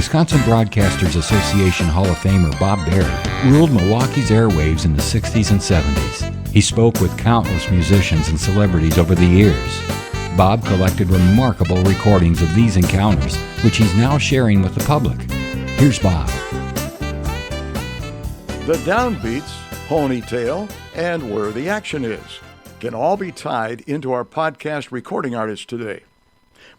Wisconsin Broadcasters Association Hall of Famer Bob Berry ruled Milwaukee's airwaves in the 60s and 70s. He spoke with countless musicians and celebrities over the years. Bob collected remarkable recordings of these encounters, which he's now sharing with the public. Here's Bob. The Downbeats, Ponytail, and Where the Action Is can all be tied into our podcast recording artist today.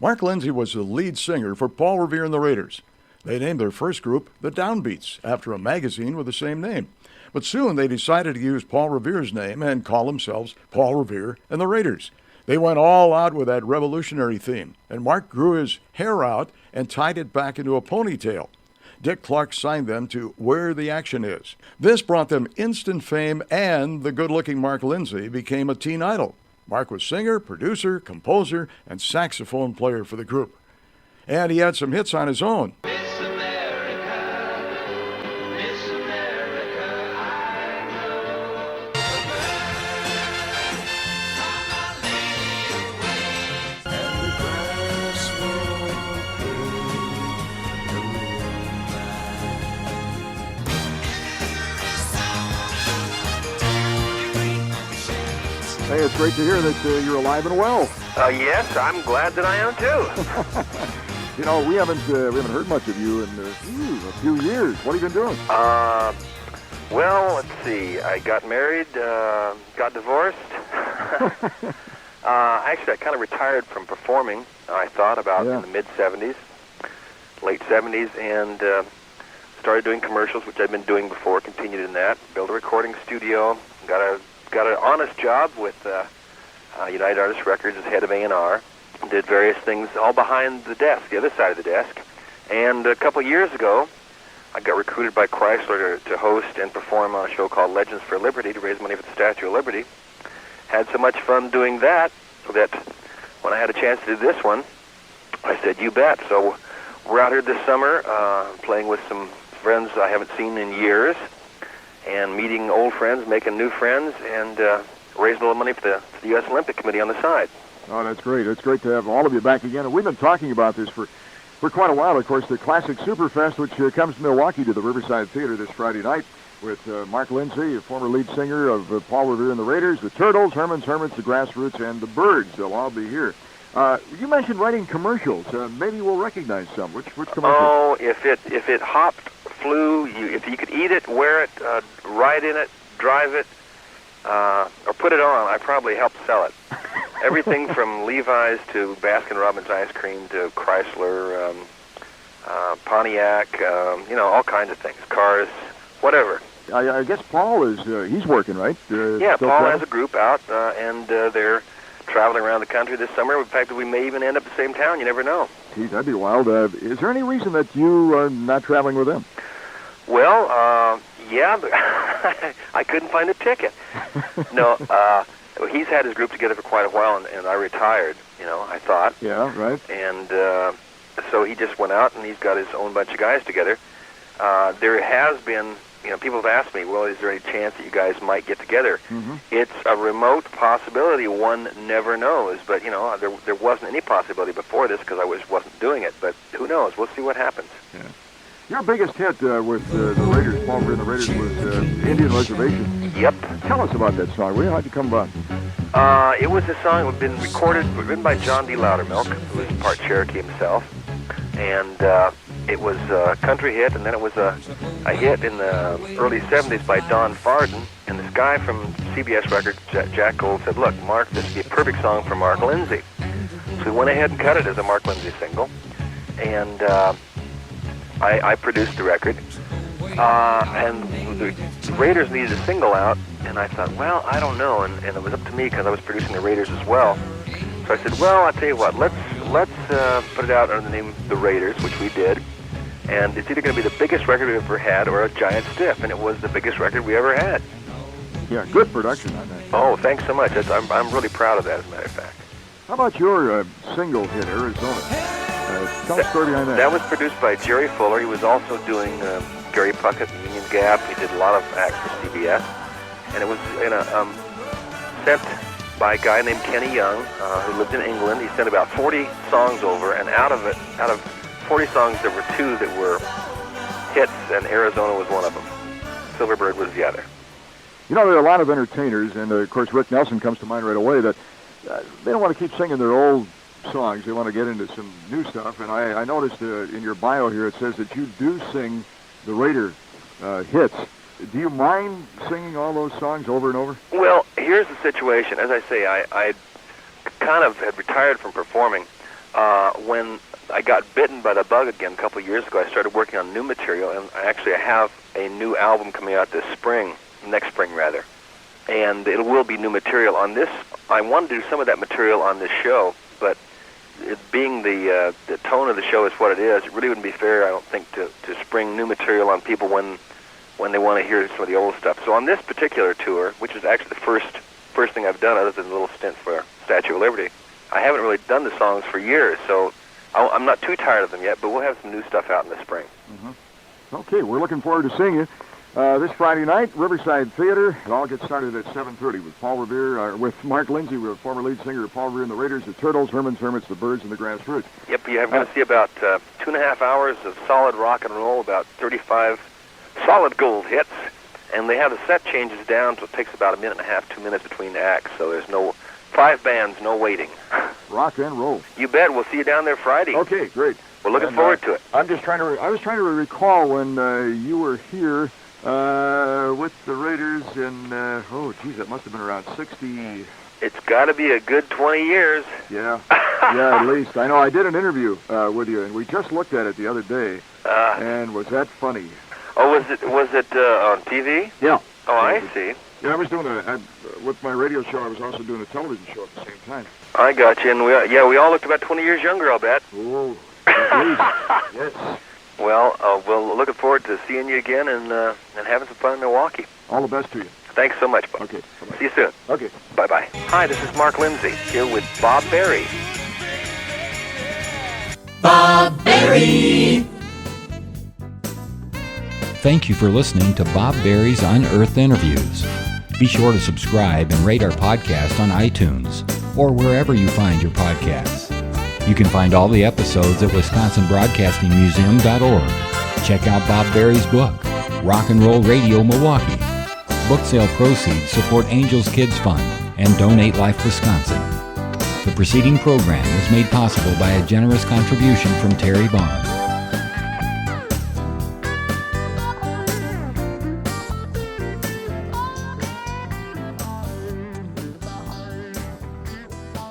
Mark Lindsay was the lead singer for Paul Revere and the Raiders. They named their first group the Downbeats after a magazine with the same name. But soon they decided to use Paul Revere's name and call themselves Paul Revere and the Raiders. They went all out with that revolutionary theme, and Mark grew his hair out and tied it back into a ponytail. Dick Clark signed them to Where the Action Is. This brought them instant fame, and the good-looking Mark Lindsay became a teen idol. Mark was singer, producer, composer, and saxophone player for the group. And he had some hits on his own. Miss America, I know. And the grass won't Hey, it's great to hear that you're alive and well. Yes, I'm glad that I am too. You know, we haven't heard much of you in a few years. What have you been doing? Well, let's see. I got married, got divorced. Actually, I kind of retired from performing, I thought, about in the mid-'70s, late 70s, and started doing commercials, which I'd been doing before, continued in that, built a recording studio, got an honest job with United Artists Records as head of A&R, did various things all behind the desk, the other side of the desk. And a couple of years ago, I got recruited by Chrysler to host and perform on a show called Legends for Liberty to raise money for the Statue of Liberty. Had so much fun doing that, so that when I had a chance to do this one, I said, you bet. So we're out here this summer playing with some friends I haven't seen in years, and meeting old friends, making new friends, and raising a little money for the U.S. Olympic Committee on the side. Oh, that's great. It's great to have all of you back again. And we've been talking about this for quite a while. Of course, the Classic Superfest, which comes to Milwaukee to the Riverside Theater this Friday night with Mark Lindsay, a former lead singer of Paul Revere and the Raiders, the Turtles, Herman's Hermits, the Grassroots, and the Birds. They'll all be here. You mentioned writing commercials. Maybe we'll recognize some. Which commercials? Oh, if it hopped, flew, if you could eat it, wear it, ride in it, drive it, or put it on, I probably helped sell it. Everything from Levi's to Baskin-Robbins ice cream to Chrysler, Pontiac, all kinds of things, cars, whatever. I guess Paul is, he's working, right? Yeah, Paul has a group out, and they're traveling around the country this summer. In fact, we may even end up in the same town. You never know. Gee, that'd be wild. Is there any reason that you are not traveling with them? Well, yeah, but I couldn't find a ticket. No, he's had his group together for quite a while, and I retired, I thought. Yeah, right. And so he just went out, and he's got his own bunch of guys together. There has been, people have asked me, well, is there any chance that you guys might get together? Mm-hmm. It's a remote possibility. One never knows. But, there wasn't any possibility before this because I wasn't doing it. But who knows? We'll see what happens. Yeah. Your biggest hit with the Raiders, Paul Revere and the Raiders, was Indian Reservation. Yep. Tell us about that song, will you? How'd you come about? It was a song that had been written by John D. Loudermilk, who was part Cherokee himself. And it was a country hit, and then it was a hit in the early 70s by Don Farden. And this guy from CBS Records, Jack Gold, said, look, Mark, this would be a perfect song for Mark Lindsay. So we went ahead and cut it as a Mark Lindsay single. And I produced the record, and the Raiders needed a single out, and I thought, well, I don't know, and it was up to me because I was producing the Raiders as well. So I said, well, I'll tell you what, let's put it out under the name The Raiders, which we did, and it's either going to be the biggest record we ever had or a giant stiff, and it was the biggest record we ever had. Yeah, good production on that. Oh, thanks so much. I'm really proud of that, as a matter of fact. How about your single hit, Arizona? Tell the story behind that. That was produced by Jerry Fuller. He was also doing Gary Puckett and Union Gap. He did a lot of acts for CBS. And it was sent by a guy named Kenny Young, who lived in England. He sent about 40 songs over, and out of 40 songs, there were 2 that were hits, and Arizona was one of them. Silverbird was the other. You know, there are a lot of entertainers, and of course Rick Nelson comes to mind right away, that they don't want to keep singing their old songs. They want to get into some new stuff. And I noticed in your bio here it says that you do sing the Raider hits. Do you mind singing all those songs over and over? Well, here's the situation. As I say, I kind of had retired from performing. When I got bitten by the bug again a couple of years ago, I started working on new material, and I have a new album coming out this spring, next spring rather, and it will be new material on this. I wanted to do some of that material on this show, but it being the tone of the show is what it is, it really wouldn't be fair, I don't think, to spring new material on people when they want to hear some of the old stuff. So on this particular tour, which is actually the first thing I've done other than a little stint for Statue of Liberty, I haven't really done the songs for years, so I'm not too tired of them yet, but we'll have some new stuff out in the spring. Mm-hmm. Okay, we're looking forward to seeing you. This Friday night, Riverside Theater. It all gets started at 7:30 with Paul Revere, with Mark Lindsay, former lead singer of Paul Revere and the Raiders, the Turtles, Herman's Hermits, the Birds, and the Grassroots. Yep, you're going to see about 2.5 hours of solid rock and roll, about 35 solid gold hits, and they have the set changes down, so it takes about 1.5 minutes, 2 minutes between acts, so there's no 5 bands, no waiting. Rock and roll. You bet. We'll see you down there Friday. Okay, great. We're looking forward to it. I was trying to recall when you were here with the Raiders in, that must have been around 60. It's got to be a good 20 years. Yeah, yeah, at least. I know I did an interview with you, and we just looked at it the other day, and was that funny? Oh, was it on TV? Yeah. Oh, I see. Yeah, I was doing with my radio show, I was also doing a television show at the same time. I got you, and we all looked about 20 years younger, I'll bet. Oh, at least. Yes. Well, we're looking forward to seeing you again and having some fun in Milwaukee. All the best to you. Thanks so much, Bob. Okay. Bye-bye. See you soon. Okay. Bye-bye. Hi, this is Mark Lindsay, here with Bob Berry. Bob Berry. Thank you for listening to Bob Berry's Unearthed Interviews. Be sure to subscribe and rate our podcast on iTunes or wherever you find your podcasts. You can find all the episodes at WisconsinBroadcastingMuseum.org. Check out Bob Berry's book, Rock and Roll Radio Milwaukee. Book sale proceeds support Angels Kids Fund and Donate Life Wisconsin. The preceding program was made possible by a generous contribution from Terry Barnes.